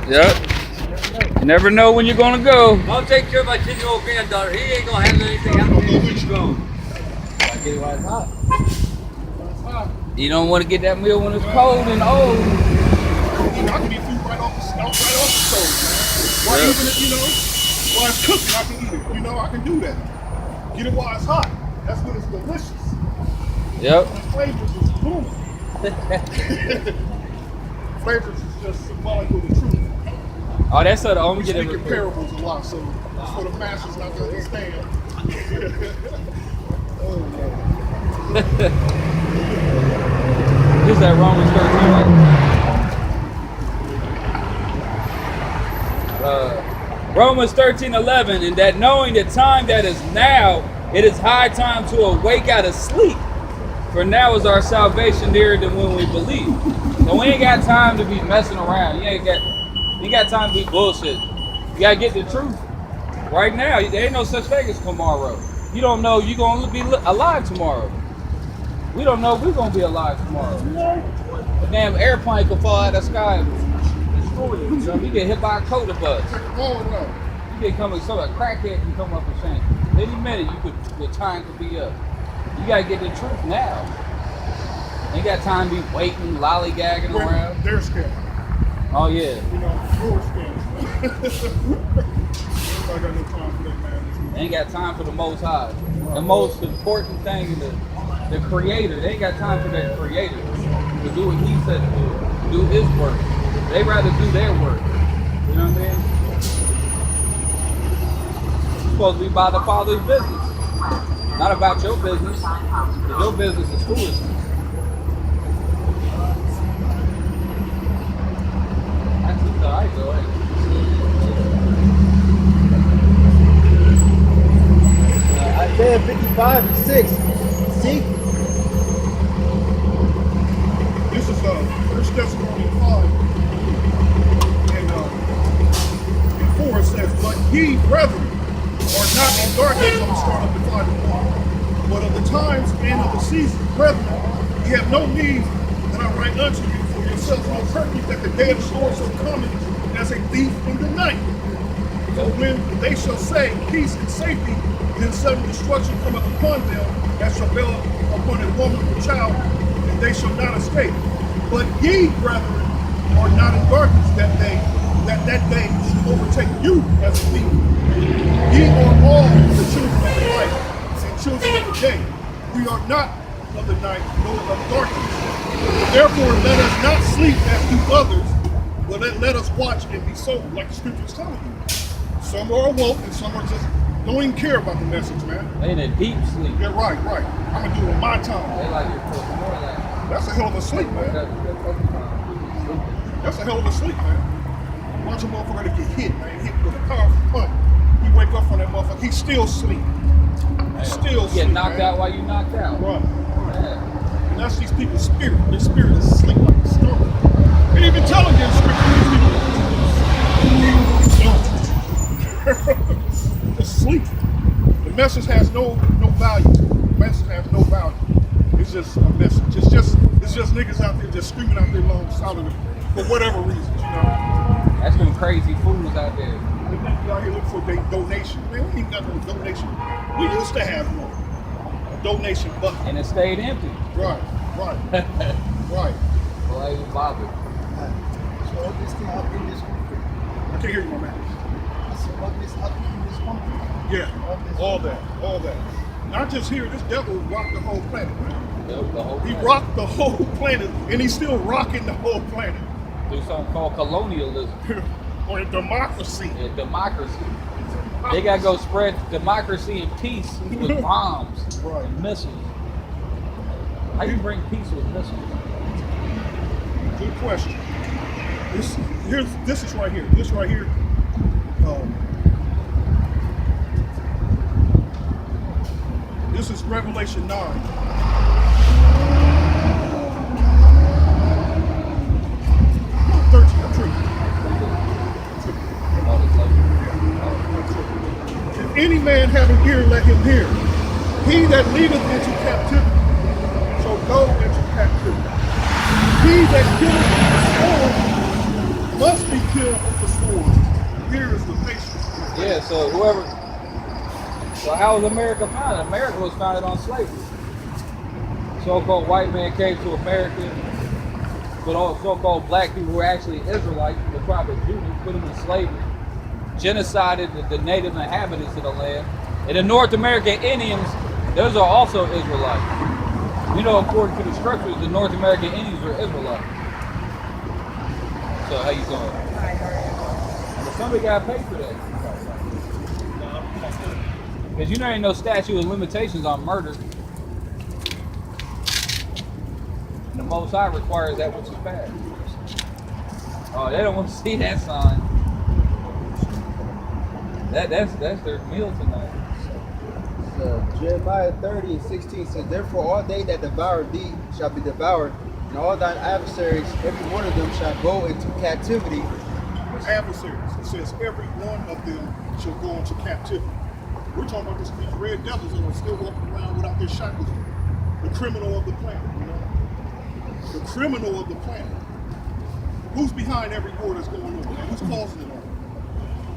Yep. You never know when you're gonna go. I'll take care of my 10-year-old granddaughter. He ain't gonna handle anything after he's gone. You don't want to get that meal when it's cold and old. I can eat food right off the stove, man. Or even if, while it's cooking, I can eat it. I can do that. Get it while it's hot. That's when it's delicious. Yep. The flavors is booming. Flavors is just symbolic of the truth. Oh, that's so the only We get speak it. in parables a lot, so it's for the masses not to understand. Oh, man. This is that Romans 13, right? Romans 13:11, and that knowing the time that is now, it is high time to awake out of sleep. For now is our salvation nearer than when we believe. So we ain't got time to be messing around. You ain't got time to be bullshit. You gotta get the truth right now. There ain't no such thing as tomorrow. You don't know you're gonna be alive tomorrow. We don't know if we're gonna be alive tomorrow. A damn airplane could fall out of the sky and destroy you. You get hit by a coda bus. You get a crackhead can come up and change. Any minute your time could be up. You gotta get the truth now. Ain't got time to be waiting, lollygagging around. They're scared. Oh yeah. You're scared. I got no time for that, man. They ain't got time for the Most High. The most important thing is the Creator. They ain't got time for that Creator to do what He said to do His work. They rather do their work. You know what I mean? You're supposed to be about the Father's business, not about your business. Because your business is foolishness. That's all right, though. Isaiah 55:6. See? This is 1 Thessalonians 5 and 4. It says, "But ye, brethren, are not in darkness." I'm starting up to 5 and 1. "But of the times and of the seasons, brethren, ye have no need that I write unto you, for yourselves know perfectly that the day of the Lord shall come as a thief in the night. For when they shall say, peace and safety, then sudden destruction cometh upon them, as shall fall upon a woman or child, and they shall not escape. But ye, brethren, are not in darkness that day should overtake you as a thief. Ye are all the children of the light and children of the day. We are not of the night, nor of darkness. Therefore, let us not sleep as do others, but let us watch and be sober, like the scripture is telling you. Some are awoke and some are just don't even care about the message, man. They in a deep sleep. Yeah, right. I'm gonna do it on my time. They like it for more like. That's a hell of a sleep, man. That's a hell of a sleep, man. Watch a motherfucker to get hit, man. Hit with a powerful punch. He wake up from that motherfucker. He still sleep. Still sleep. Get knocked out while you knocked out. Right. Yeah. And that's these people's spirit. Their spirit is asleep like a stone. And even telling you in scripture, just sleep. The message has no value. The message has no value. It's just a message. It's just niggas out there just screaming out their lungs for whatever reasons, That's them crazy fools out there. They think we out here looking for a donation. Man, we ain't got no donation. We used to have one. A donation bucket. And it stayed empty. Right. Well, I ain't bothered. So all this thing happened in this country. I can't hear you, my man. I said, what this happened in this country? Yeah, all that. Not just here, this devil rocked the whole planet, man. He rocked the whole planet, and he's still rocking the whole planet. There's something called colonialism. Or democracy. Yeah, democracy. They gotta go spread democracy and peace with bombs and missiles. How you bring peace with missiles? Good question. This is right here. This is Revelation 9. If any man have an ear, let him hear. He that leadeth into captivity shall go into captivity. He that killeth with the sword must be Yeah, so whoever. So how was America founded? America was founded on slavery. So-called white man came to America, but all so-called black people who were actually Israelites from the tribe of Judah, put them in slavery, genocided the native inhabitants of the land. And the North American Indians, those are also Israelites. You know, according to the scriptures, the North American Indians were Israelites. So how you doing? Well, somebody got to pay for that. Because you know ain't no statute of limitations on murder. And the Most High requires that which is bad. Oh, they don't want to see that sign. That's their meal tonight. Jeremiah 30:16 says, "Therefore all they that devour thee shall be devoured, and all thine adversaries, every one of them shall go into captivity." Adversaries. It says every one of them shall go into captivity. We're talking about these red devils that are still walking around without their shackles on. The criminal of the planet, you know? The criminal of the planet. Who's behind every war that's going on? Man? Who's causing it all?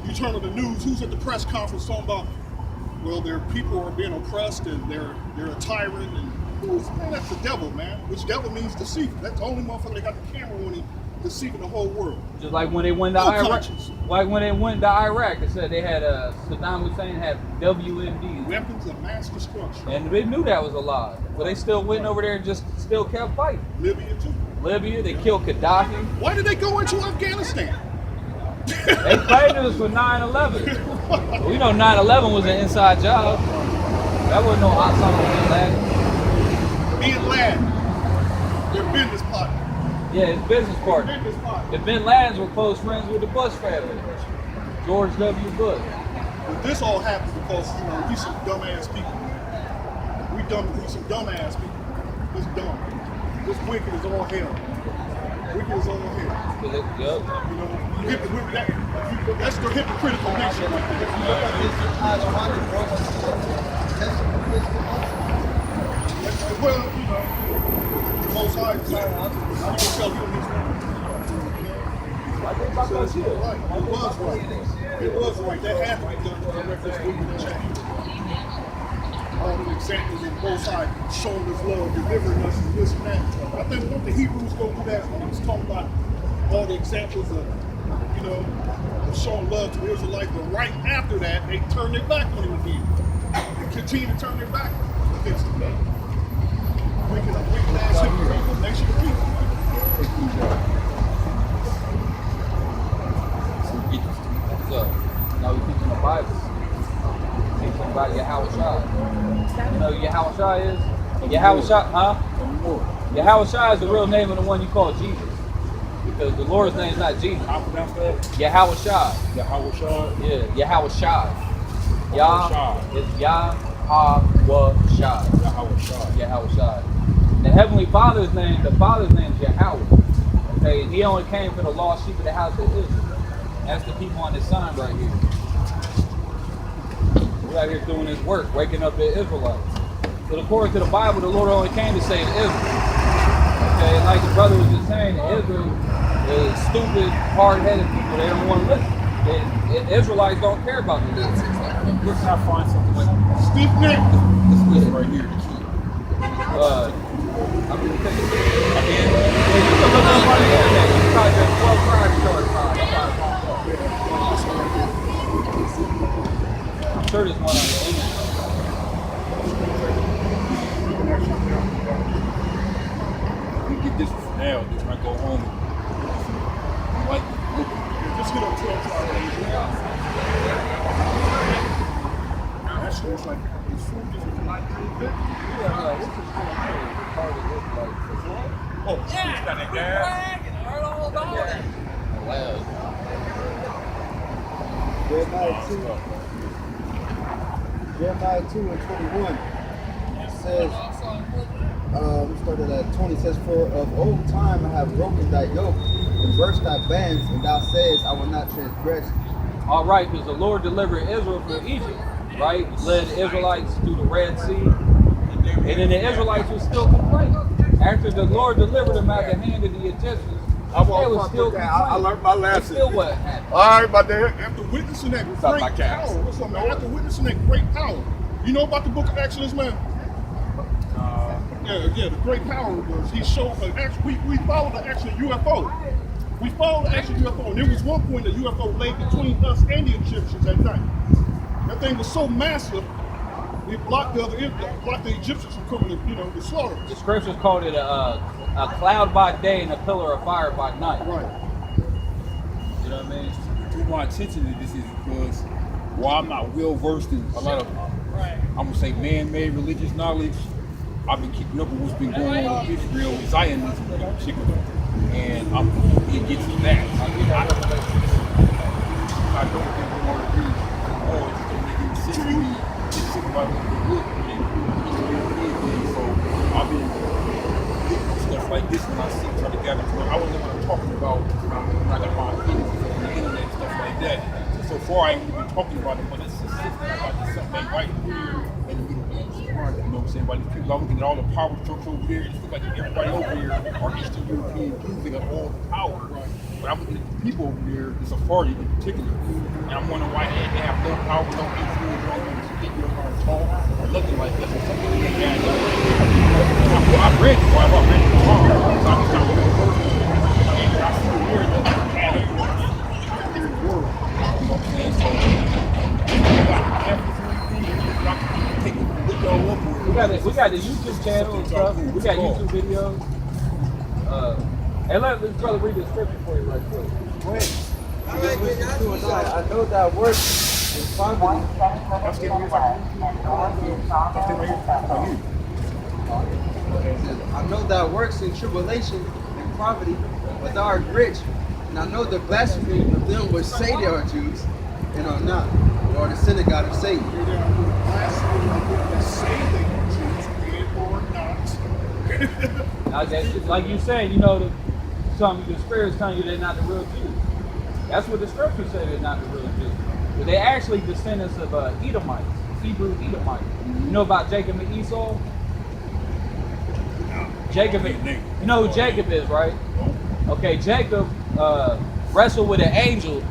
You turn on the news, who's at the press conference talking about, well, their people are being oppressed and they're a tyrant, and man, that's the devil, man. Which devil means deceiver. That's the only motherfucker that got the camera on him, deceiving the whole world. Just like when they went to Iraq. Like when they went to Iraq, they said they had Saddam Hussein had WMDs. Weapons of mass destruction. And they knew that was a lie. But they still went over there and just still kept fighting. Libya too. Libya, they killed Gaddafi. Why did they go into Afghanistan? They claimed it was for 9/11. Well, you know 9/11 was an inside job. That wasn't no Osama bin Laden. Bin Laden. Their business partner. Yeah, his business partner. Business partner. The bin Ladens were close friends with the Bush family. George W. Bush. But this all happened because, you know, we some dumbass people. We some dumbass people. This dumb. This wicked is all hell. Wicked is all hell. Yup. You know, that's the hypocritical nation right there. Well, you know, Most High, I'm going to tell you this one. Right. It was right. It was right. That had to be done to correct this wicked change. All the examples of Most High showing us love, delivering us, and this and that. I think don't the Hebrews go through that when he's talking about all the examples of, you know, of showing love to the Israelites, but right after that, they turned their back on him again. They continue to turn their back against him. Wicked ass hypocritical nation of people. So, now we're teaching the Bible. Teaching about Yahushua. You know who Yahushua is? Yahushua, huh? Yahushua is the real name of the one you call Jesus. Because the Lord's name is not Jesus. How pronounce that? Yahushua. Yahushua? Yeah, Yahushua. Yah is Yahushua. Yahushua. The Heavenly Father's name, the Father's name is Yahweh. Okay, and he only came for the lost sheep of the house of Israel. That's the people on this sign right here. We're out here doing his work, waking up the Israelites. But according to the Bible, the Lord only came to save Israel. Okay, and like the brother was just saying, Israel is stupid, hard-headed people. They don't want to listen. Israelites don't care about the listen. Where can I find something like Stiff neck. this right here? The key. I'm going to take it. You can look up on the internet. You can type in 12 crime charge time. I'm sure there's one on the internet. We get this for now. Just when I go home. Like, Just hit up 12 That shit is like, it's food is like oh, yeah, got that gas. Jeremiah 2:21 says, we started at 20, says, "For of old time I have broken thy yoke and burst thy bands, and thou sayest, I will not transgress." All right, because the Lord delivered Israel from Egypt, right? Led the Israelites through the Red Sea. And then the Israelites were still complaining. After the Lord delivered them out of the hand of the Egyptians, they were still complaining. I learned my That's lesson. still what happened. All right, my dad. After witnessing that What's up, great my cats? power, what's up, man? After witnessing that great power, you know about the book of Exodus, man? Yeah, the great power was he showed we followed the actual UFO. We followed the actual UFO, and there was one point the UFO lay between us and the Egyptians at night. That thing was so massive, it blocked the Egyptians from coming to slaughter The us. scriptures called it a cloud by day and a pillar of fire by night. Right. You know what I mean? Drew my attention to this is because while I'm not well versed in a lot of, I'm gonna say, man-made religious knowledge, I've been keeping up with what's been going on with Israel and Zionism in particular, and I'm against that. I don't think we're going to agree. Oh, it's going to make any sense to me. It's just about what they look and so I've been stuff like this when I see try to gather to it. I don't know what I'm talking about when I got my opinions on the internet and stuff like that. So far I ain't even been talking about it, but it's just about this something right here in the Middle East. You know what I'm saying? By these people are looking at all the power structure over there, it looks like everybody over here are Eastern European kings, they got all the power. But I'm looking at the people over there, the Sephardi in particular, and I'm wondering why they have no power, no influence, no speak, no talk, or nothing like that. So something they got. Well, I read it, so I read it wrong. So I'm just trying to get it first. And I see the word that they have in the world. You know what I'm saying? So, you got cameras or anything, I can take a look all up. We got the YouTube channel and stuff. We got YouTube videos. And let this brother read the scripture for you right quick. Wait. I know that works in poverty. I'm scared of I know that works in tribulation and poverty, but thou art rich. And I know the blasphemy of them which say they are Jews and are not, or the synagogue of Satan. Now, that's just like you said, the spirits telling you they're not the real Jews. That's what the scriptures say, they're not the real Jews. But they're actually descendants of Edomites, Hebrew Edomites. You know about Jacob and Esau? Jacob, you know who Jacob is, right? Okay, Jacob wrestled with an angel,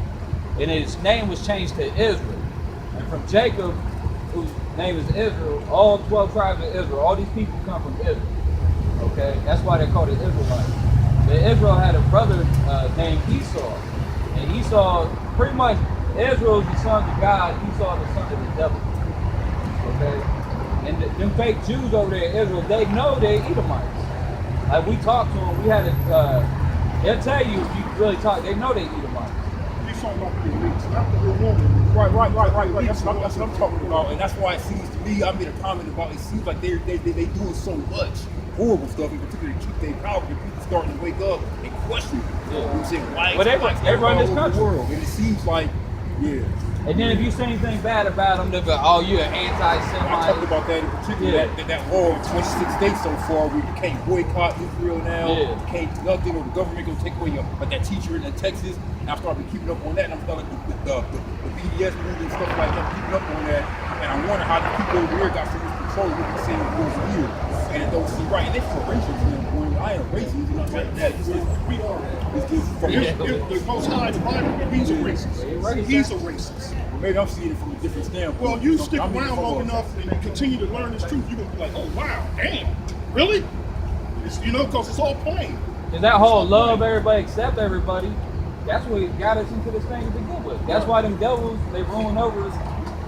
and his name was changed to Israel. And from Jacob, whose name is Israel, all 12 tribes of Israel, all these people come from Israel. Okay, that's why they're called the Israelites. But Israel had a brother named Esau, and Esau, pretty much, Israel is the son of God, Esau is the son of the devil. Okay, and them fake Jews over there in Israel, they know they're Edomites. Like we talked to them, we had they'll tell you if you really talk, they know they Edomites. He's talking about the elites, not the real woman. Right. That's what I'm talking about, and that's why it seems to me. I made a comment about it. Seems like they doing so much horrible stuff, in particular to keep their power. And people starting to wake up and question. Yeah. You know what I'm saying? Why? But they run this country. The world, and it seems like, yeah. And then if you say anything bad about them, they'll be, oh, you're an I talked anti-Semite. about that in particular. Yeah. That law of 26 states so far, where you can't boycott Israel now. Yeah. You can't do nothing, or the government gonna take away your, like that teacher in Texas. And I started keeping up on that, and I'm starting the BDS movement and stuff like that, keeping up on that. And I wonder how the people over here got so much control of what they're saying over here, and it don't seem right. And it's for racism. I ain't racist, you know what I'm saying? It's just, we are. It's just from The Most High, the Bible, he's a racist. He's a racist. maybe I'm seeing it from a different standpoint. Well, you stick around long enough and you continue to learn this truth, you're going to be like, oh, wow, damn, really? It's, because it's all plain. And that whole love everybody, accept everybody, that's what got us into this thing to begin with. That's why them devils, they ruin over us.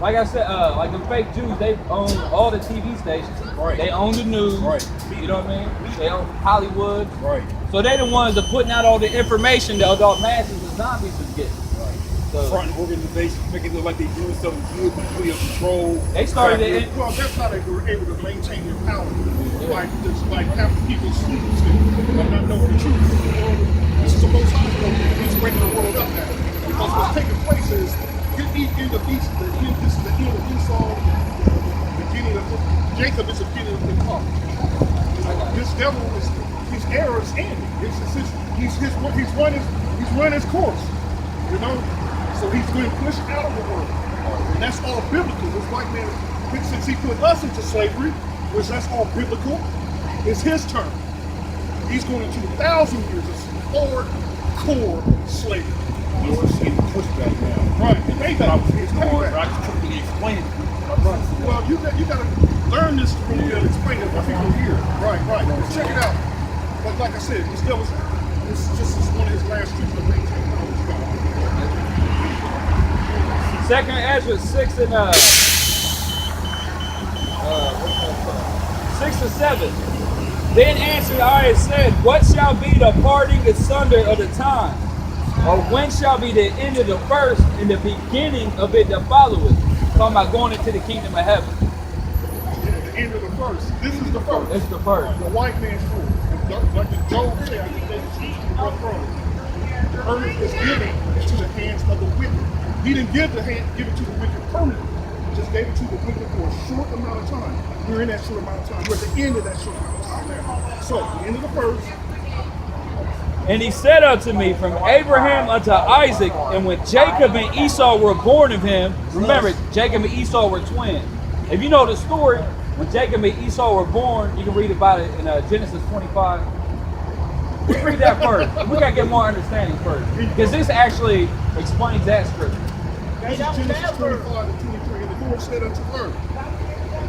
Like I said, like them fake Jews, they own all the TV stations. Right. They own the news. Right. You know what I mean? They own Hollywood. Right. So they the ones that putting out all the information that adult masses and zombies is getting. Right. So Front organizations making it look like they doing something good, but really under control. they started it. Well, that's how they were able to maintain their power. Like having people sleep and not know the truth. This is the Most High program. He's breaking the world up now. Because what's taking place is this is the end of Esau, the beginning of Jacob is the beginning of the car. This devil is his era is ending. He's run his course. So he's been pushed out of the world. And that's all biblical. This white man, since he put us into slavery, which that's all biblical, it's his turn. He's going into 1,000 years of hardcore slavery. He's pushback now. Right. And they thought I was his cause, but I just couldn't really explain it. Well, you got to learn this to really explain it for people here. Right. Check it out. But like I said, this is one of his last tricks to maintain knowledge. Second Ezra 6 and 6 to 7. Then answered I and said, what shall be the parting asunder of the time? Or when shall be the end of the first and the beginning of it that followeth? Talking about going into the kingdom of heaven. The end of the first. This is the first. It's the first. The white man's first. Like the Job said, I think that's the earth is given into the hands of the wicked. He didn't give it to the wicked permanently. He just gave it to the wicked for a short amount of time. We're in that short amount of time. We're at the end of that short amount of time now. So, the end of the first. And he said unto me, from Abraham unto Isaac, and when Jacob and Esau were born of him, remember, Jacob and Esau were twins. If you know the story, when Jacob and Esau were born, you can read about it in Genesis 25. Let's read that first. We got to get more understanding first. Because this actually explains that scripture. This is Genesis 25 and 23. And the Lord said unto her,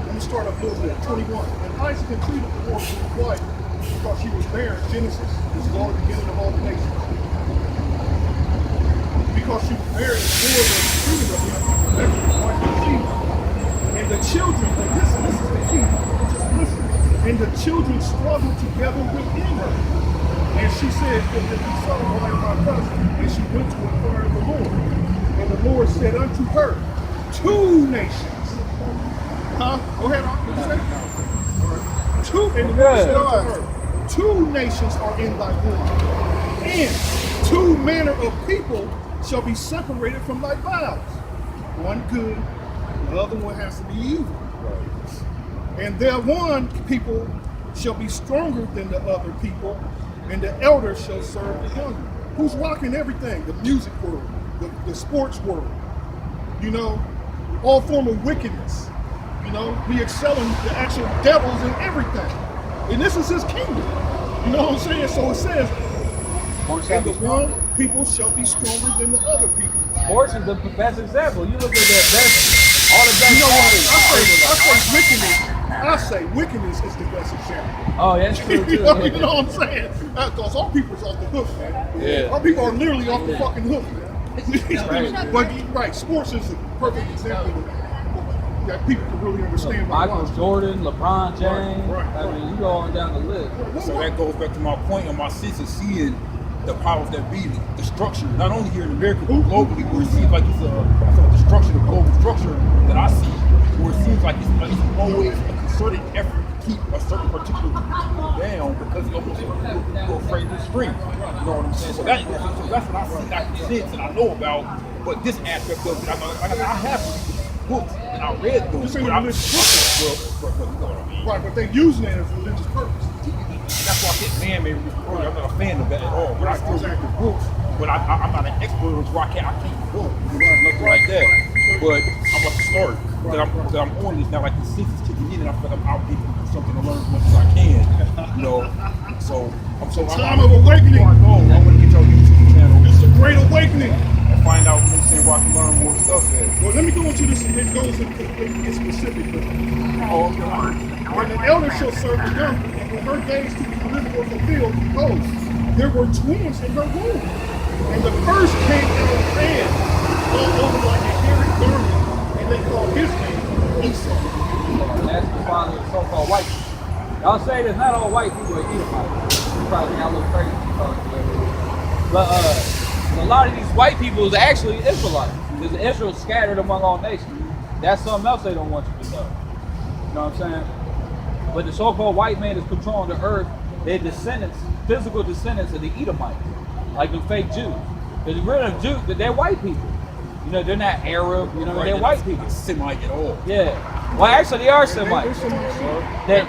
let me start up a little bit, 21. And Isaac entreated the Lord for his wife, because she was barren. Genesis, this is all the beginning of all the nations. Because she was barren, the Lord was treated of him, and his wife conceived. And the children, and this is the key, just listen. And the children struggled together within her. And she said, if it be so, I am my cousin. And she went to inquire of the Lord. And the Lord said unto her, two nations. Go ahead, what you say? Two, and the Lord said unto her, two nations are in thy womb, and two manner of people shall be separated from thy bowels. One good, the other one has to be evil. And their one people shall be stronger than the other people, and the elder shall serve the younger. Who's rocking everything? The music world, the sports world, all form of wickedness. We excel in the actual devils and everything. And this is his kingdom. You know what I'm saying? So it says, and the one people shall be stronger than the other people. Sports is the best example. You look at the best, all the best. You know what? I say wickedness is the best example. Oh, that's true too. you know what I'm saying? Because our people's off the hook, man. Yeah. Our people are literally off the fucking hook, man. Right. But sports is a perfect example that people can really understand. Michael Jordan, LeBron James. Right. I mean, you go on down the list. So that goes back to my point on my sense of seeing the powers that be, the structure, not only here in America, but globally, where it seems like it's the structure, the global structure that I see, where it seems like it's always a concerted effort to keep a certain particular group down because they almost go afraid of the stream. You know what I'm saying? So that's what I see, I can sense and I know about. But this aspect of it, I have books and I read those. This ain't a religious But you know what I mean? Right, but they using it as a religious purpose. That's why I said man-made earlier. I'm not a fan of that at all. But I still read the books. But I'm not an expert on why I can't go. Nothing like that. But I'm about to start. That I'm on this now, like the sense is kicking in, and I feel like I'm out here for something to learn as much as I can. So Time of awakening. I want to get your YouTube channel. It's a great awakening. And find out where I can learn more stuff at. Well, let me go into this. It goes in specific. Oh, okay. And the elder shall serve the younger, and when her days to be delivered were fulfilled, behold, there were twins in her womb. And the first came out of hand, all over like a hairy garment, and they called his name Esau. And that's the father of so-called white people. Y'all say there's not all white people that eat them. You probably think I look crazy. But a lot of these white people is actually Israelites. Because Israel scattered among all nations. That's something else they don't want you to know. You know what I'm saying? But the so-called white man is controlling the earth. They're descendants, physical descendants of the Edomites, like the fake Jews. Because really, Jews, they're white people. They're not Arab. They're white people. Not Semite at all. Yeah. Well, actually, they are Semites. They're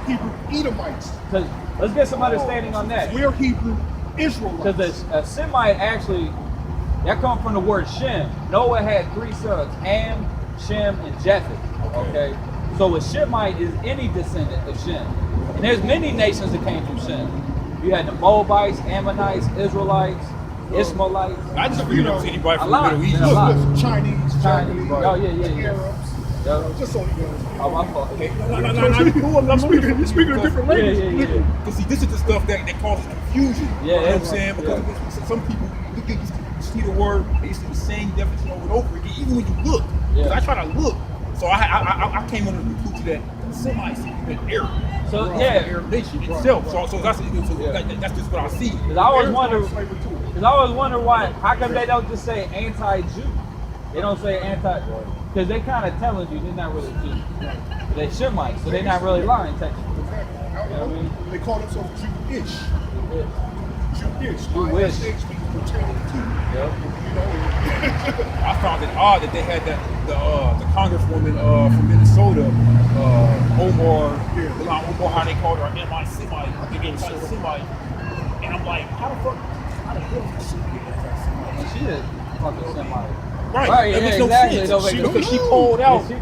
Hebrew Edomites. Because let's get some understanding on that. We're Hebrew Israelites. Because a Semite actually, that comes from the word Shem. Noah had 3 sons, Ham, Shem, and Japheth. Okay. So a Shemite is any descendant of Shem. And there's many nations that came from Shem. You had the Moabites, Ammonites, Israelites, Ishmaelites. I just figured it was anybody a from lot, the Middle East. yeah, a lot. Look, Chinese, Japanese, Oh, yeah. Arabs. Yeah. Just so you guys. Oh, my fault. Okay. No, You're speaking a different language. Yeah. Because see, this is the stuff that causes confusion. Yeah, You know what I'm it's saying? like- Because some people, you see the word, they see the same definition over and over again, even when you look. Yeah. Because I try to look. So I came under the conclusion that Semites is Arab. So, It's yeah. an Arab nation itself. So that's just what I see. Because I always wonder why. How come they don't just say anti-Jew? They don't say anti. Because they kind of telling you they're not really Jews. They Shemites, so they're not really lying technically. You know what I mean? They call themselves Jewish. Jewish. Jewish. ISH means pertaining to. Yep. You know. I found it odd that they had the congresswoman from Minnesota, Omar, how they called her anti-Semite, again, Semite, and I'm like, how the hell is she And she is fucking Semite. Right, that makes no sense. Don't make no Because she sense. called out. Yeah,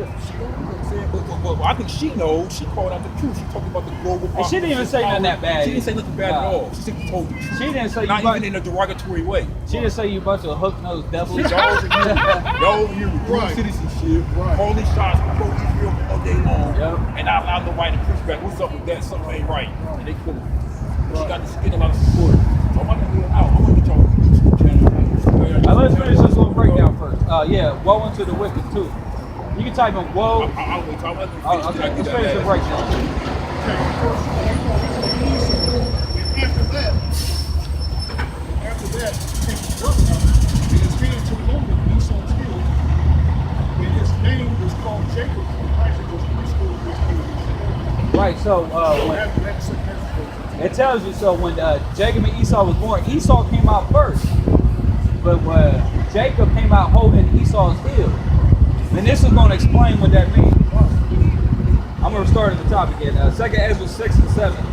But I think she knows. She called out the truth. She talked about the global. And she didn't even say nothing that bad. She didn't say nothing bad at all. She simply told the truth. She didn't say Not you even in a derogatory way. She didn't say you a bunch of hook-nosed devils. Y'all here with dual Right. citizenship, Right. calling shots pro-Israel all day long, Yep. and not allow nobody to push back. What's up with that? Something ain't right. And they kill her. She got a lot of support. So I'm not gonna get out. I'm gonna get y'all on YouTube channel. Let's finish this little breakdown first. Woe unto the wicked too. You can type in woe. I'll wait till I'm Okay, finish. let's finish the breakdown. And after that, came Jacob, and his hand took hold of Esau's heel, and his name was called Jacob, and Isaac was preschool with his Right, so it tells you, so when Jacob and Esau was born, Esau came out first. But Jacob came out holding Esau's heel. And this is going to explain what that means. I'm going to start at the top again. 2 Ezra 6 and 7.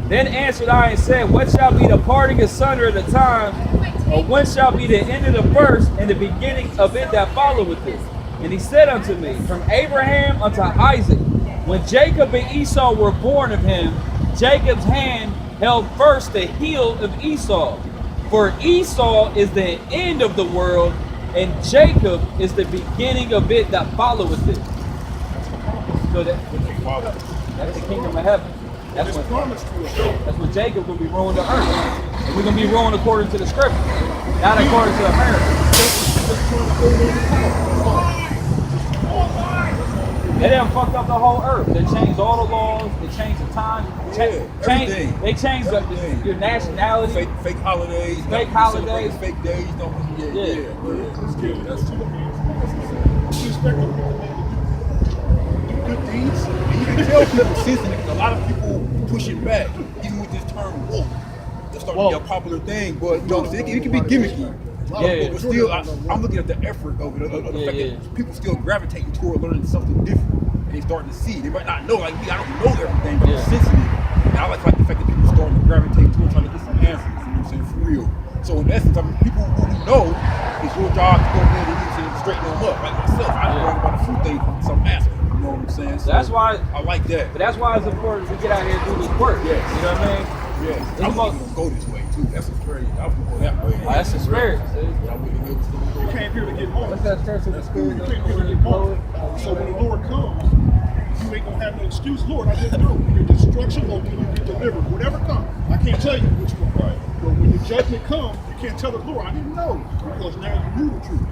Then answered I and said, what shall be the parting asunder of the time, or when shall be the end of the first, and the beginning of it that followeth it? And he said unto me, from Abraham unto Isaac, when Jacob and Esau were born of him, Jacob's hand held first the heel of Esau. For Esau is the end of the world, and Jacob is the beginning of it that followeth it. So that's the kingdom of heaven. That's what Jacob will be ruling the earth. And we're going to be ruling according to the scripture, not according to America. They done fucked up the whole earth. They changed all the laws. They changed the time. Everything. They changed your nationality. Fake holidays. Fake holidays. Fake days. Yeah. That's good. That's too much. Respect them. Good deeds. And you can tell people sensitive. A lot of people pushing back, even with this term woke. It's starting to be a popular thing, but you know, it can be gimmicky. Yeah. But still, I'm looking at the effort of it, of the fact that people still gravitating toward learning something different, and they starting to see. They might not know, like me, I don't know everything, but I'm sensitive. And I like the fact that people starting to gravitate toward trying to get some answers. You know what I'm saying? For real. So in essence, I mean, people who know, it's your job to go ahead and straighten them up. Like myself, I was learning about a few things from some master. You know what I'm saying? So that's why I like that. But that's why it's important to get out here and do this work. Yes. You know what I mean? Yeah, I was gonna go this way too. That's what's crazy. I was gonna go that way. Oh, that's the spirit. I wouldn't go this way. You came here to get home. What's that church of the spirit? You came here to get home. So when the Lord comes, you ain't gonna have no excuse. Lord, I didn't know. Your destruction or when you get delivered, whatever comes. I can't tell you which one. Right. But when the judgment comes, you can't tell the Lord, I didn't know. Because now you knew the truth.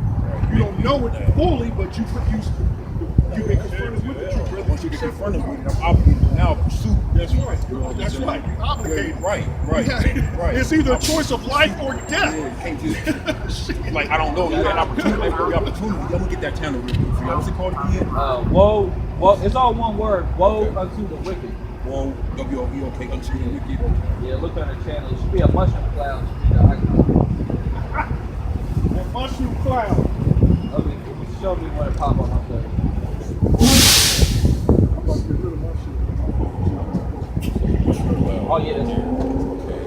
You don't know it fully, but you've been confronted with the truth. Once you get confronted with it, I'm obligated to now pursue. That's right. That's right. You're obligated. Right. It's either a choice of life or death. Yeah, you can't just like I don't know. You got an opportunity. I'm gonna get that channel real quick for you. What's it called again? Woe. It's all one word. Woe unto the wicked. Whoa, WOVOK unto the wicked. Yeah, look on the channel. It should be a mushroom cloud. It should be the icon. That mushroom cloud. Okay, show me when it pop on my face. I'm about to get rid of mushroom. Oh yeah, that's Okay.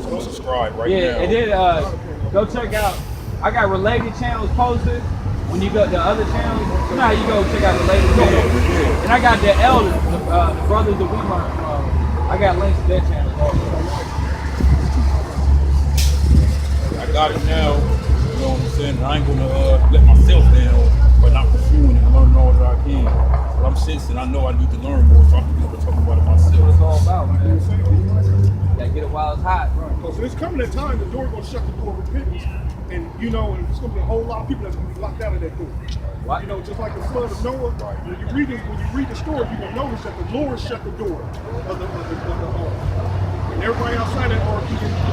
So go subscribe right now. yeah, and then go check out. I got related channels posted. When you go to other channels, you know how you go check out related channels. And I got the elders, the brothers that we learned from. I got links to their channels also. I got it now. You know what I'm saying? And I ain't gonna let myself down by not pursuing it and learning all that I can. But I'm sensing I know I need to learn more, so I can be able to talk about it That's what myself. it's all about, man. You gotta get it while it's hot. So there's coming a time the door gonna shut the door of repentance, and you know, and there's gonna be a whole lot of people that's gonna be locked out of that door. What? You know, just like the flood of Noah. When you read the story, you gonna notice that the Lord shut the door of the ark. And everybody outside that ark,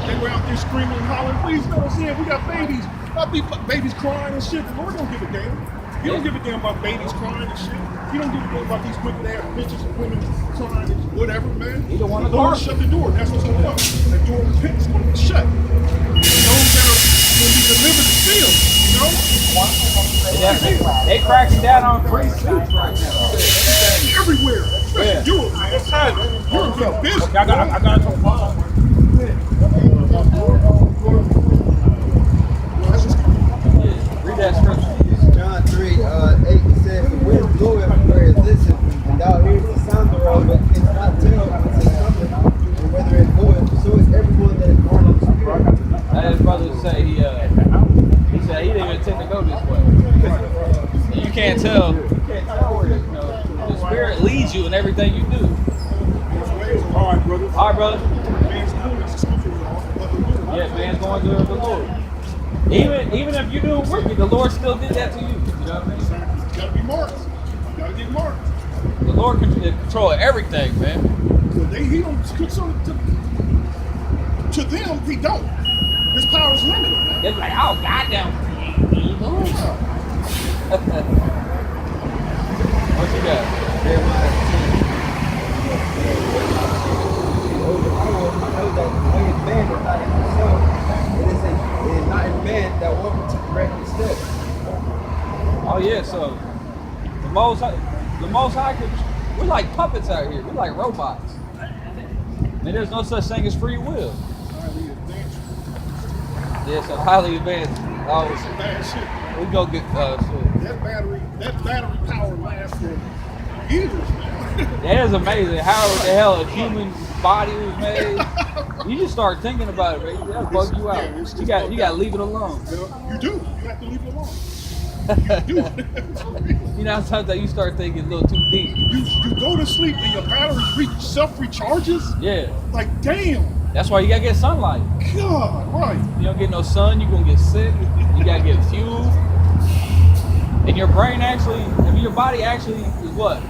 they were out there screaming and hollering, "Please let us in! We got babies! Babies crying and shit." The Lord don't give a damn. He don't give a damn about babies crying and shit. He don't give a damn about these wicked ass bitches and women crying and whatever, man. He don't want the to Lord talk. shut the door. That's what's gonna come. That door of repentance is gonna be shut. And those that are gonna be delivered still, you know? They cracking down on free suits right now. Everywhere. Especially Europe, man. Europe is busy. Okay, I got to talk about it. Read that scripture. John 3:8 says, "The wind bloweth where it listeth, and thou hearest the sound thereof, but canst not tell whence it cometh, and whither it goeth. So is everyone that is born of the Spirit." I had his brother say he said he didn't even intend to go this way. You can't tell. You can't tell where the Spirit leads you in everything you do. All right, brother. All right, brother. Man's going to scripture but the Lord. Yeah, man's going to the Lord. Even if you do wicked, the Lord still did that to you. You know what I mean? You gotta be marked. You gotta get marked. The Lord can control everything, man. But he don't to them, he don't. His power is limited, man. They're like, oh, goddamn. What you got? Jeremiah 10. I know that in man is not in himself. It is not in man that walketh to correct his steps. Oh yeah, so the most high could, we're like puppets out here. We're like robots. And there's no such thing as free will. Highly advanced. Yeah, so highly advanced. Oh, Some bad shit. we go get shit. That battery power lasts for years, man. That is amazing. How the hell a human body was made. You just start thinking about it, man. That'll bug you out. You got to leave it alone. You do. You have to leave it alone. You do. You know, sometimes you start thinking a little too deep. You go to sleep and your battery self-recharges? Yeah. Like, damn. That's why you gotta get sunlight. God, right. You don't get no sun, you're gonna get sick. You gotta get fuel. And your brain actually, your body actually is what?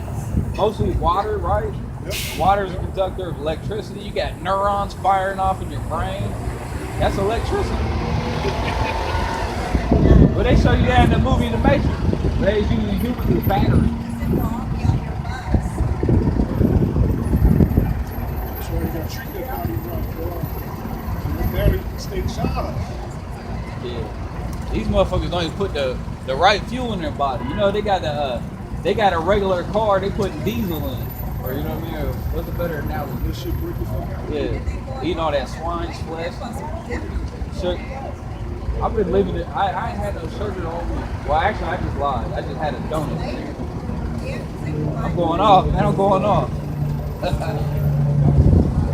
Mostly water, right? Yep. Water is a conductor of electricity. You got neurons firing off in your brain. That's electricity. But they show you that in the movie The Matrix. They using humans as batteries. That's why you gotta treat that body right, bro. So your battery can stay charged. Yeah. These motherfuckers don't even put the right fuel in their body. You know, they got a regular car, they put diesel in. Or you know what I mean? Or what's the better analogy? This shit break the fuck out. Yeah. Eating all that swine's flesh. Sure. I've been living it. I ain't had no sugar all week. Well, actually, I just lied. I just had a donut. I'm going off, man. I'm going off.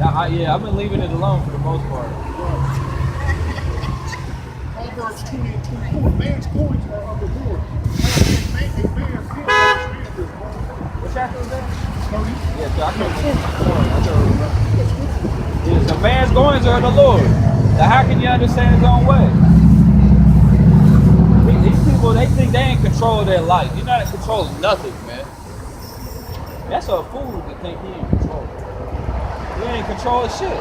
I've been leaving it alone for the most part. Proverbs 20 and 24. Man's coins are of the Lord. What chapter was that? 30. Yeah, so I couldn't remember. Yeah, so man's goings are of the Lord. Now, how can you understand his own way? These people, they think they in control of their life. You're not in control of nothing, man. That's a fool to think he in control. He ain't in control of shit.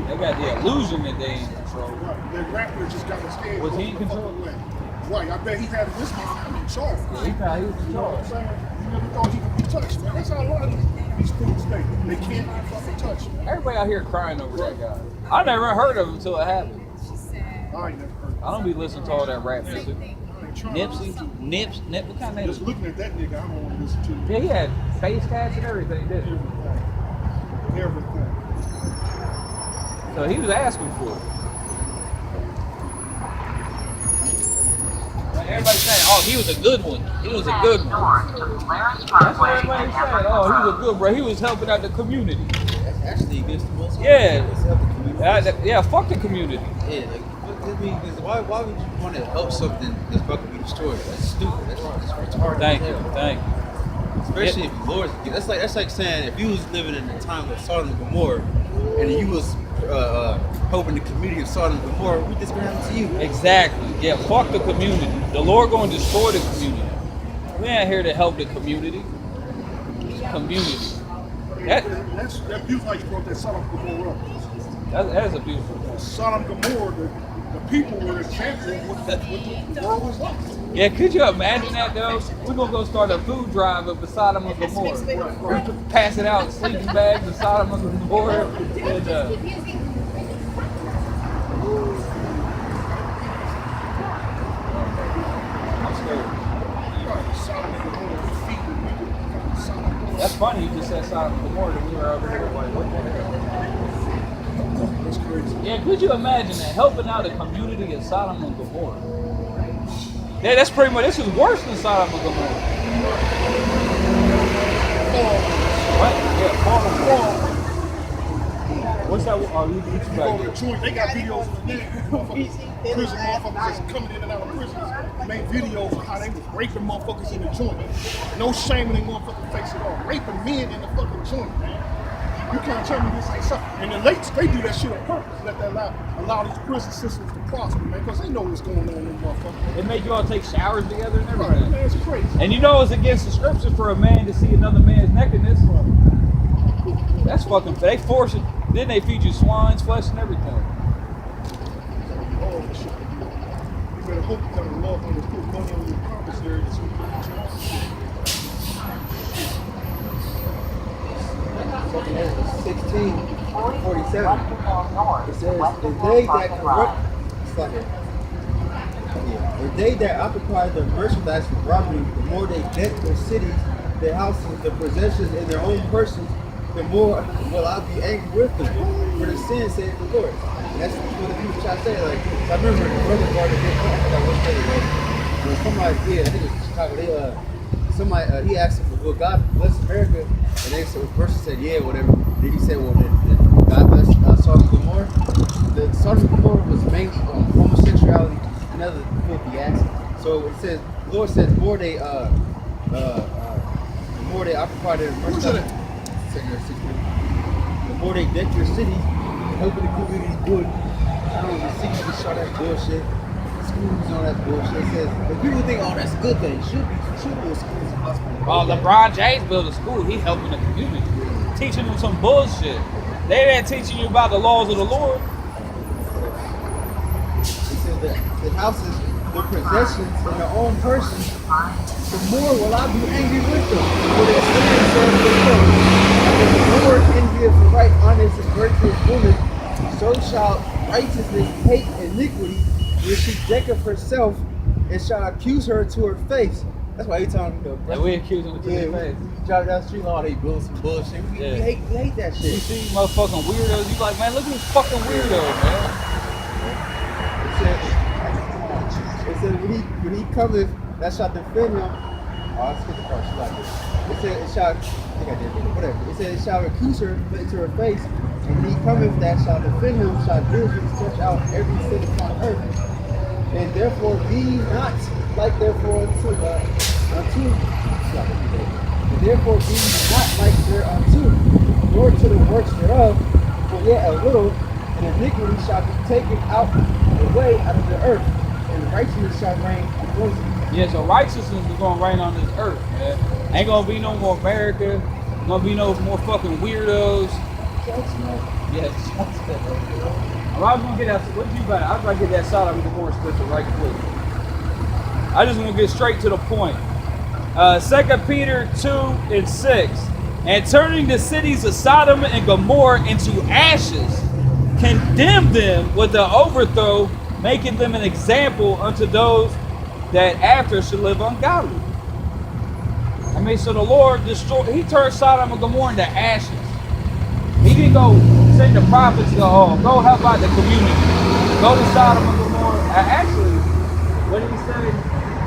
They got the illusion that they in control. Right. That rapper just got his head. Was he in control? Right. I bet he had in his mind, I'm in charge. Yeah, he thought he was in You know what I'm charge. saying? You never thought he could be touched, man. That's how a lot of these fools think. They can't be fucking touched, man. Everybody out here crying over that guy. I never heard of him until it happened. I ain't never heard. I don't be listening to all that rap music. Nipsey, Nip, what kind of name is Just it? looking at that nigga, I don't want to listen to Yeah, he had face tats and everything, didn't he? everything. So he was asking for it. Like everybody saying, oh, he was a good one. He was a good one. That's what everybody said. Oh, he was a good bro. He was helping out the community. That's actually against the Most High. Yeah. Let's help the community. Yeah, fuck the community. Yeah, like, I mean, 'cause why would you want to help something that's about to be destroyed? That's stupid. That's retarded. Thank as you, hell. thank you. Especially if the Lord's. That's like saying if you was living in the time of Sodom and Gomorrah, and you was hoping the community of Sodom and Gomorrah, what this gonna happen to you? Exactly. Yeah, fuck the community. The Lord going to destroy the community. We ain't here to help the community. Community. That's beautiful how you brought that Sodom and Gomorrah up. That's a beautiful point. Sodom and Gomorrah, the people were an example of what the world was like. Yeah, could you imagine that though? We're gonna go start a food drive of the Sodom and Gomorrah. We're passing out sleeping bags of Sodom and Gomorrah. And, I'm scared. Sodom and Gomorrah defeated people. Sodom and Gomorrah. That's funny. You just said Sodom and Gomorrah, and we were over here like, what the hell? That's crazy. Yeah, could you imagine that? Helping out a community of Sodom and Gomorrah. Yeah, that's pretty much, this is worse than Sodom and Gomorrah. What? Yeah, fall. What's that? Oh, you You go to the joint, they got videos of the prison motherfuckers that's coming in and out of prison. Made videos of how they was raping motherfuckers in the joint. No shame in their motherfucking face at all. Raping men in the fucking joint, man. You can't tell me this ain't something. And the lakes, they do that shit on purpose. Let that allow these prison systems to prosper, man, because they know what's going on in them motherfuckers. They make you all take showers together and Right, everything. man, it's crazy. And you know it's against the scripture for a man to see another man's nakedness. That's fucking, they force it. Then they feed you swine's flesh and everything. Oh, shit. You better hope you got a law on to put money on your commissary so you can get your own shit. 16:47. It says, the day that occupy their merchandise with robbery, the more they deck their cities, their houses, their possessions, and their own persons, the more will I be angry with them. For the sin, says the Lord. And that's what the people try to say. Like, I remember the brother brought a big point that one day, when somebody, I think it was Chicago, somebody, he asked him, will God bless America? And then so the person said, yeah, whatever. Then he said, well, then God bless Sodom and Gomorrah. The Sodom and Gomorrah was mainly on homosexuality and other filthy acts. So it says, the Lord says, the more they occupy their merchandise, the more they deck their cities, helping the community good. I don't know, the cities just show that bullshit. Schools and all that bullshit. It says, but people think, oh, that's a good thing. Should be schools and hospitals. Oh, LeBron James built a school. He helping the community. Teaching them some bullshit. They ain't teaching you about the laws of the Lord. It says that the houses, their possessions, and their own persons, the more will I be angry with them. For their sin serves the Lord. And the Lord envieth the right, honest, and virtuous woman, so shall righteousness hate iniquity, when she decketh herself, and shall accuse her to her face. That's why he telling me, And we accuse them to their face. we drive down the street, oh, they build some bullshit. We hate that You shit. see motherfucking weirdos, you like, man, look at this fucking weirdo, man. It said when he cometh, that shall defend him. Oh, I skipped the part. She like this. It said it shall. I think I did it. Whatever. It said it shall accuse her to her face, and when he cometh, that shall defend him, shall diligently search out every sin upon earth. And therefore be not like therefore unto. And therefore be not like thereunto, nor to the works thereof. For yet a little, and iniquity shall be taken out away out of the earth, and righteousness shall reign among you. Yeah, so righteousness is gonna reign on this earth, man. Ain't gonna be no more America. Gonna be no more fucking weirdos. Yes. I was gonna get that. What you about? I was gonna get that Sodom and Gomorrah scripture right quick. I just want to get straight to the point. 2 Peter 2:6. And turning the cities of Sodom and Gomorrah into ashes, condemn them with the overthrow, making them an example unto those that after should live ungodly. I mean, so the Lord he turned Sodom and Gomorrah into ashes. He didn't go send the prophets to go help out the community. Go to Sodom and Gomorrah. Actually, what did he say?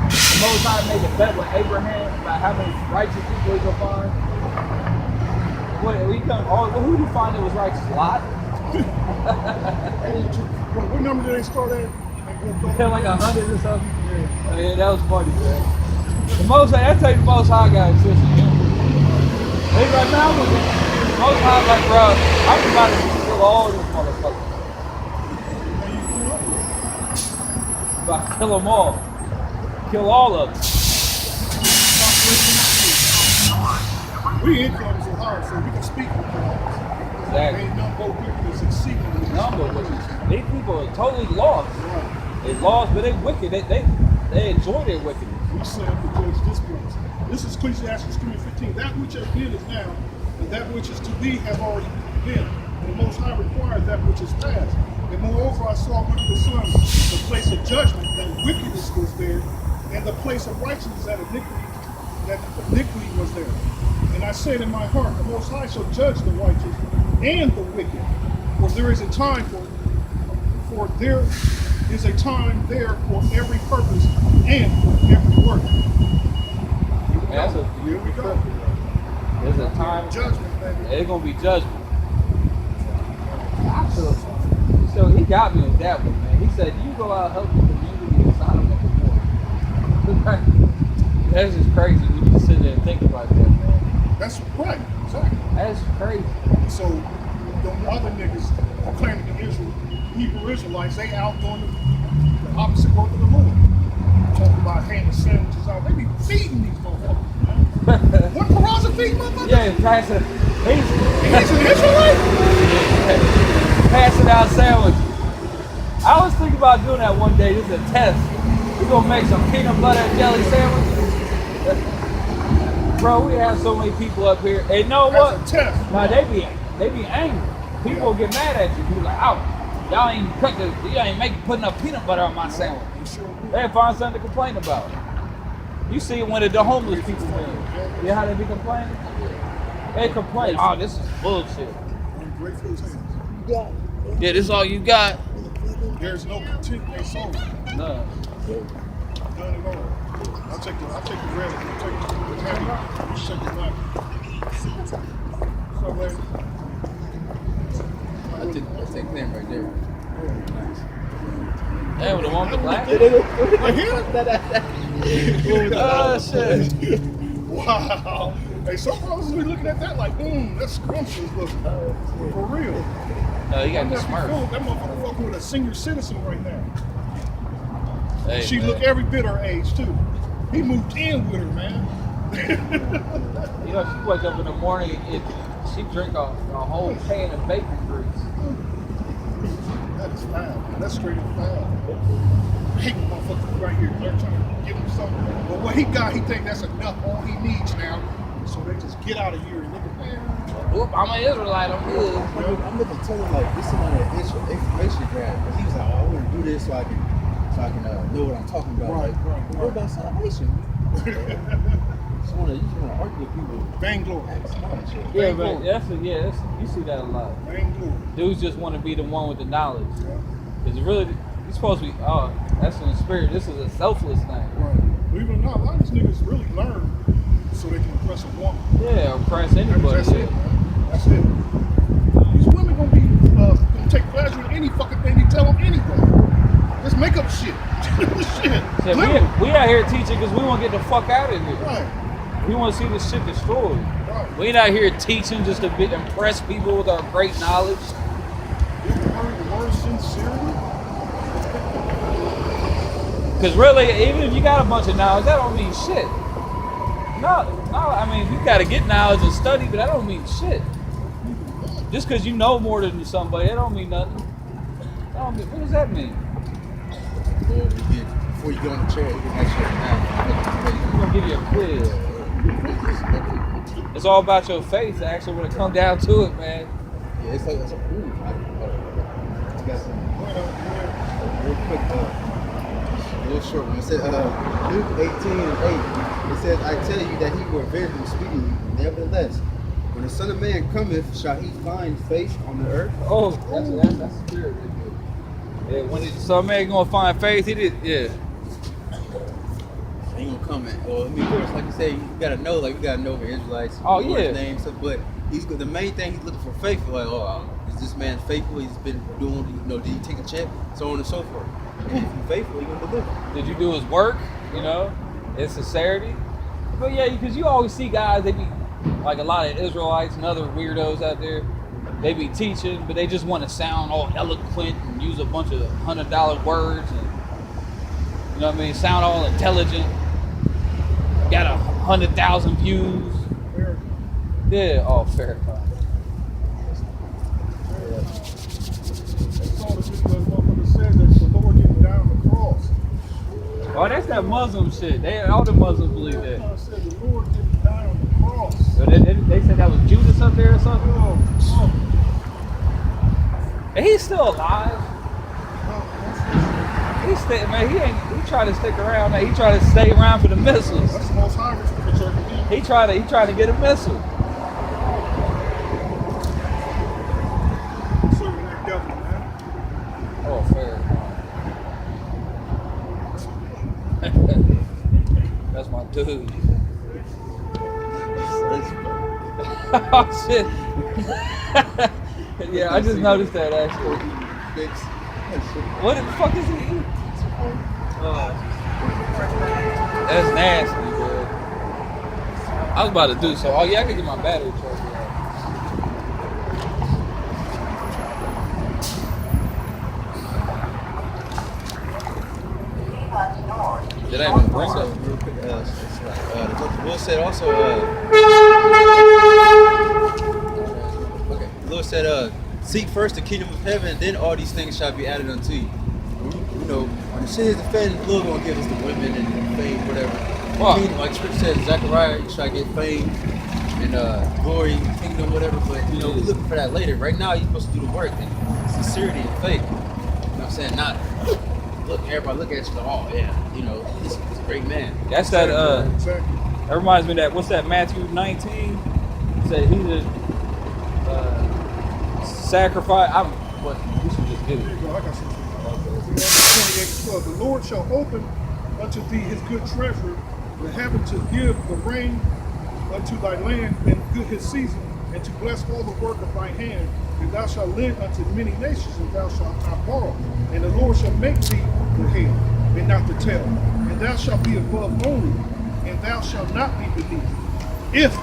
The Most High made a bet with Abraham about how many righteous people he could find. we come. Oh, who do you find it was righteous? Lot. What number did they start at? Like 100 or something. Yeah, that was funny, man. The most High, that's like the most high guy exists. He's like, man, the most high, like, bro, I'm about to kill all these motherfuckers. About to kill them all. Kill all of them. We in Columbus, Ohio, so we can speak with Columbus. Exactly. Ain't nothing but wickedness and seeking. Number, these people are totally lost. They lost, but they wicked. They enjoy their wickedness. We set up to judge this place. This is Ecclesiastes 3:15. That which has been is now, and that which is to be has already been. And the Most High requires that which is past. And moreover, I saw under the sun the place of judgment, that wickedness was there, and the place of righteousness, that iniquity was there. And I said in my heart, the Most High shall judge the righteous and the wicked. For there is a time for there is a time there for every purpose and for every work. Here we go. There's a time. Judgment, baby. It's gonna be judgment. So he got me with that one, man. He said, "You go out help the community in Sodom and Gomorrah." That's just crazy when you sit there and think about that, man. That's right. Exactly. That's crazy. So them other niggas claiming the Hebrew Israelites, they out doing the opposite work of the Lord. Talking about handing sandwiches out. They be feeding these motherfuckers, man. What Peraza feed motherfuckers? Yeah, he's an Israelite? passing out sandwiches. I was thinking about doing that one day. This is a test. We're gonna make some peanut butter and jelly sandwiches. Bro, we have so many people up here. And you know what? That's a test. Nah, they be angry. People get mad at you. Be like, oh, y'all ain't putting up peanut butter on my sandwich. They find something to complain about. You see when the homeless people do. You know how they be complaining? They complain, oh, this is bullshit. Ungrateful as hell. Yeah, this is all you got? There's no content in their soul. No. None at all. I'll take the red. I'll take the heavy. You take the black. So, lady. I'll take them right there. Hey, with the one with the black? Right here? Oh, shit. Wow. Hey, some brothers be looking at that like, that's scrumptious looking. For real. No, you got the That smurf. motherfucker fucking with a senior citizen right now. Hey, She man. look every bit her age too. He moved in with her, man. You know, she wake up in the morning and she drink a whole can of bacon grease. That is foul, man. That's straight up foul. I hate when motherfuckers right here. They're trying to give him something. But what he got, he think that's enough. All he needs now. So they just get out of here and nigga, man. Whoop, I'm an Israelite, I'm good. I'm looking tell him like this is not an information grab, but he was like, oh, I want to do this so I can know what I'm talking about. Right, like, right. What about salvation? You just want to argue with people. Vainglory. Yeah, but you see that a lot. Vainglory. Dudes just want to be the one with the knowledge. Yeah. It's really, you're supposed to be, oh, that's in the spirit. This is a selfless thing. Right. Believe it or not, a lot of these niggas really learn so they can impress a woman. Yeah, oppress anybody. That's it, man. That's it. These women gonna take pleasure in any fucking thing you tell them anyway. Just make up shit. Shit. So we out here teaching because we want to get the fuck out of here. Right. We want to see this shit destroyed. Right. We not here teaching just to impress people with our great knowledge. The word sincerity. Because really, even if you got a bunch of knowledge, that don't mean shit. No, I mean, you got to get knowledge and study, but that don't mean shit. Just because you know more than somebody, that don't mean nothing. What does that mean? Before you go on the chair, you can actually I'm going to give you a quiz. It's all about your faith, actually, when it comes down to it, man. Yeah, it's like, got some real quick, a little short one. It said, Luke 18:8. It says, I tell you that he will avenge them speedily. Nevertheless, when the Son of Man cometh, shall he find faith on the earth? Oh, that's the spirit right there. Yeah, when some man gonna find faith, he did, yeah. Ain't gonna come in. Well, I mean, of course, like you say, you gotta know, like we gotta know the Israelites. Oh, Lord's yeah. name, so, but he's the main thing he's looking for faith. Like, oh, is this man faithful? He's been doing, did he take a check? So on and so forth. If he's faithful, he's gonna deliver. Did you do his work? You know, his sincerity. But yeah, because you always see guys, they be like a lot of Israelites and other weirdos out there. They be teaching, but they just want to sound all eloquent and use a bunch of $100 words and, you know what I mean, sound all intelligent. Got 100,000 views. Yeah, oh, Farrakhan. That's all the motherfucker said that the Lord getting down the cross. Oh, that's that Muslim shit. All the Muslims believe that. I said the Lord getting down the cross. So they said that was Judas up there or something? Oh, And he's still alive. He tried to stick around. He tried to stay around for the missiles. that's the most high picture. He tried to get a missile. Serving that devil, man. Oh, fair. That's my dude. Oh shit. Yeah, I just noticed that actually. What the fuck is he eating? That's nasty, bro. I was about to do so. Oh yeah, I could get my battery charged. Did I even bring that? Real quick, the Lord said also, okay, the Lord said, seek first the kingdom of heaven, and then all these things shall be added unto you. You know, when the shit is defended, the Lord gonna give us the women and fame, whatever. Wow. I mean, like Scripture says, Zechariah, you shall get fame and glory, kingdom, whatever. But you know, we're looking for that later. Right now, you're supposed to do the work and sincerity and faith. You know what I'm saying? Not look, everybody look at you like, oh yeah, you know, he's a great man. That's that. Exactly. That reminds me of that. What's that? Matthew 19. He said he's a sacrifice. But we should just get There you it. go. I got something. 28:12. The Lord shall open unto thee his good treasury, the heaven to give the rain unto thy land in good his season, and to bless all the work of thy hand. And thou shalt lend unto many nations, and thou shalt not borrow. And the Lord shall make thee the head, and not the tail. And thou shalt be above only, and thou shalt not be beneath. If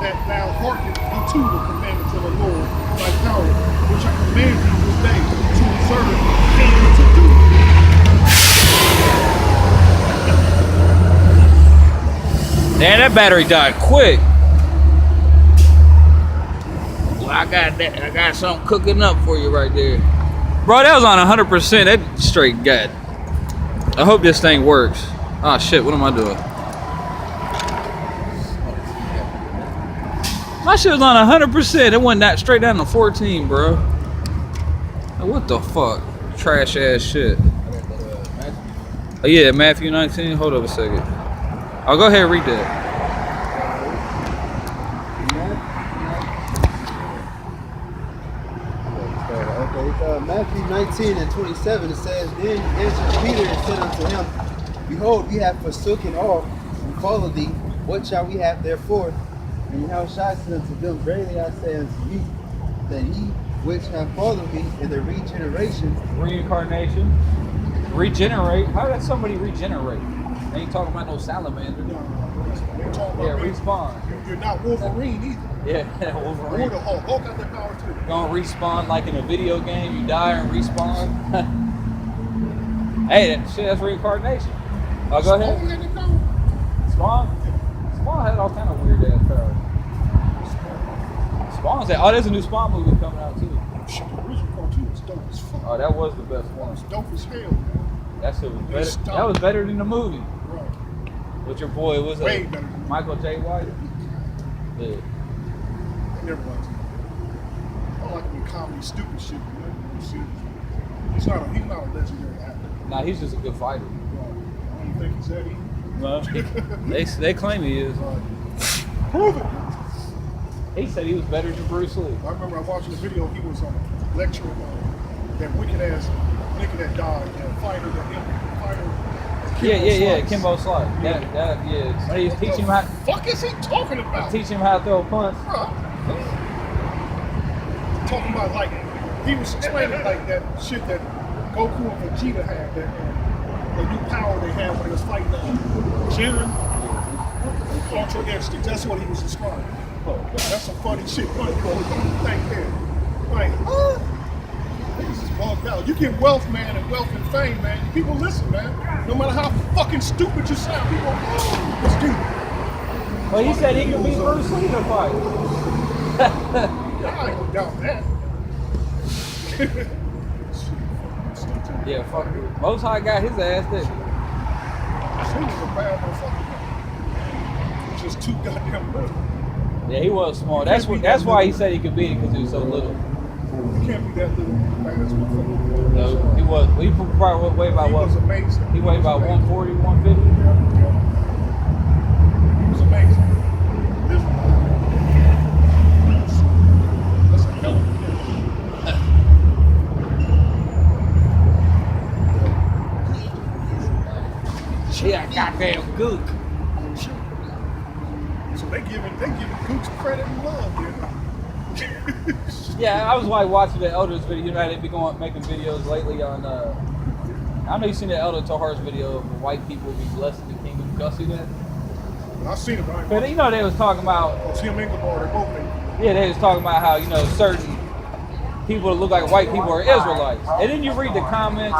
that thou hearken unto the commandments of the Lord thy power, which I command thee this day to observe and to do. Man, that battery died quick. Well, I got something cooking up for you right there. Bro, that was on 100%. That straight got. I hope this thing works. Oh shit, what am I doing? My shit was on 100%. It went that straight down to 14, bro. What the fuck? Trash ass shit. Oh yeah, Matthew 19. Hold up a second. I'll go ahead and read that. Matthew 19 and 27, it says, Then answered Peter and said unto him, Behold, we have forsaken all and followed thee. What shall we have therefore? And Yahushua said unto them, Verily I say unto you, that ye which have followed me in the regeneration. Reincarnation. Regenerate. How did somebody regenerate? They ain't talking about no salamander. They're talking Yeah, about respawn. You're not Wolverine either. Yeah, Or Wolverine. the Hulk. Hulk got that power too. Gonna respawn like in a video game. You die and respawn. Hey, that shit, that's reincarnation. Oh, go Oh, ahead. let it go. Spawn had all kind of weird ass powers. Spawn's that. Oh, there's a new Spawn movie coming out too. Shit, the original cartoon was dope as fuck. Oh, that was the best one. It's dope as hell, man. That shit was They better. stopped. That was better than the movie. Right. With your boy, was Way it better than Michael J. White? Yeah. Never was. I like when comedy stupid shit, man. See, he's not a legendary actor. Nah, he's just a good fighter. Right. I don't think he's that either. No, they claim he is. Right. Prove it. He said he was better than Bruce Lee. I remember I watching the video. He was lecturing that wicked ass nigga that died, that fighter, Yeah, Kimbo Slice. Yeah. Yeah. When he's teaching him how, fuck is he talking about? teaching him how to throw a punch. Bruh. talking about like he was explaining like that shit that Goku and Vegeta had, that the new power they had when they was fighting Jiren, Ultra Instincts. That's what he was describing. That's some funny shit. Funny thing there. Like, huh? Niggas is bugged out. You get wealth, man, and wealth and fame, man. People listen, man. No matter how fucking stupid you sound, people, oh, it's deep. Well, he said he could beat Bruce Lee in a fight. Yeah, I ain't gonna doubt that. Yeah, fuck it. Most High got his ass there. She was a bad motherfucker. Just too goddamn little. Yeah, he was small. That's why he said he could beat it, because he was so little. You can't be that little. Man, that's motherfucker. No, he was. He probably weighed about He what? was amazing. He weighed about 140, 150. He was amazing. That's a hell of a Yeah, goddamn gook. So they giving Gooks credit and love, dude. Yeah, I was like watching the Elders video. You know, they be making videos lately on. I know you seen the Elder Tahar's video of white people be blessed in the kingdom. Y'all see that? I've seen it, right? But you know they was talking about. Tim Engelbart, they both made. Yeah, they was talking about how certain people that look like white people are Israelites. And then you read the comments.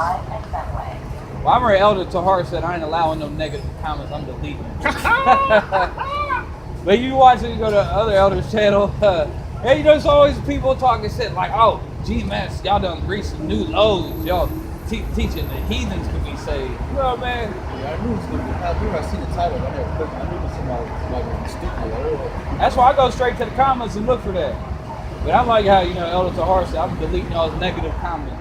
Well, I remember Elder Tahar said, "I ain't allowing no negative comments. I'm deleting them." But you watch it, you go to other elders' channel. Hey, there's always people talking shit like, "Oh, GMS, y'all done reached some new lows. Y'all teaching the heathens can be saved." You know what, man? Yeah, I knew it was gonna be. I knew I seen the title. I never clicked. I knew it was somebody gonna be stupid. That's why I go straight to the comments and look for that. But I like how Elder Tahar said, "I'm deleting all the negative comments."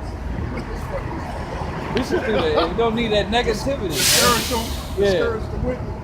We should do that. We don't need that negativity. Discourage them. Yeah. Discourage the witness.